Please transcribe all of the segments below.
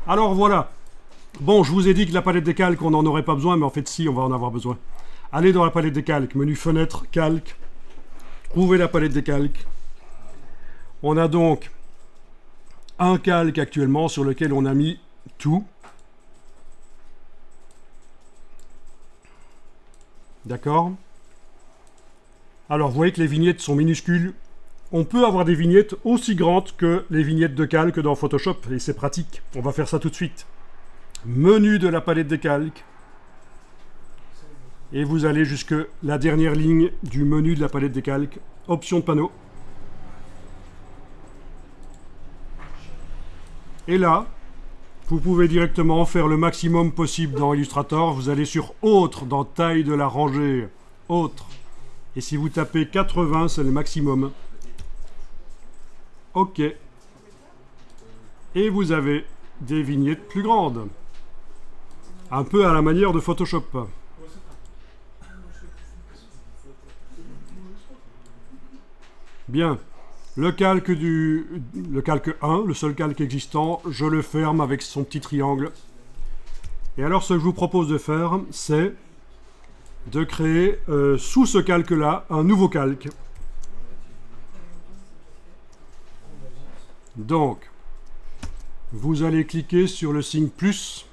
Alors voilà. Bon, je vous ai dit que la palette des calques, on n'en aurait pas besoin, mais en fait si, on va en avoir besoin. Allez dans la palette des calques, menu fenêtre, calque. Ouvrez la palette des calques. On a donc un calque actuellement sur lequel on a mis tout. D'accord? Alors, vous voyez que les vignettes sont minuscules. On peut avoir des vignettes aussi grandes que les vignettes de calque dans Photoshop, et c'est pratique. On va faire ça tout de suite. Menu de la palette des calques. Et vous allez jusque la dernière ligne du menu de la palette des calques. Option de panneau. Et là, vous pouvez directement faire le maximum possible dans Illustrator. Vous allez sur Autre dans taille de la rangée. Autre. Et si vous tapez 80, c'est le maximum. OK. Et vous avez des vignettes plus grandes. Un peu à la manière de Photoshop. Bien. Le calque 1, le seul calque existant, je le ferme avec son petit triangle. Et alors ce que je vous propose de faire, c'est de créer sous ce calque-là un nouveau calque. Donc, vous allez cliquer sur le signe plus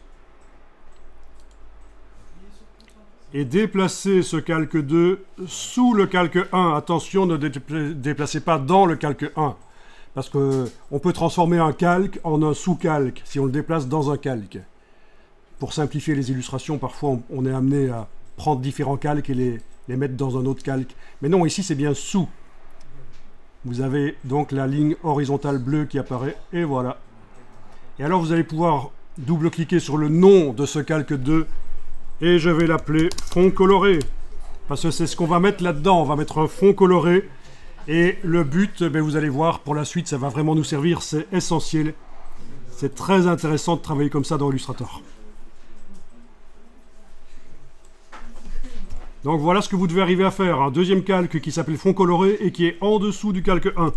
et déplacer ce calque 2 sous le calque 1. Attention, ne déplacez pas dans le calque 1, parce qu'on peut transformer un calque en un sous-calque si on le déplace dans un calque. Pour simplifier les illustrations, parfois on est amené à prendre différents calques et les mettre dans un autre calque. Mais non, ici c'est bien sous. Vous avez donc la ligne horizontale bleue qui apparaît, et voilà. Et alors vous allez pouvoir double-cliquer sur le nom de ce calque 2, et je vais l'appeler fond coloré, parce que c'est ce qu'on va mettre là-dedans. On va mettre un fond coloré, et le but, vous allez voir, pour la suite, ça va vraiment nous servir, c'est essentiel. C'est très intéressant de travailler comme ça dans Illustrator. Donc voilà ce que vous devez arriver à faire. Un deuxième calque qui s'appelle fond coloré et qui est en dessous du calque 1.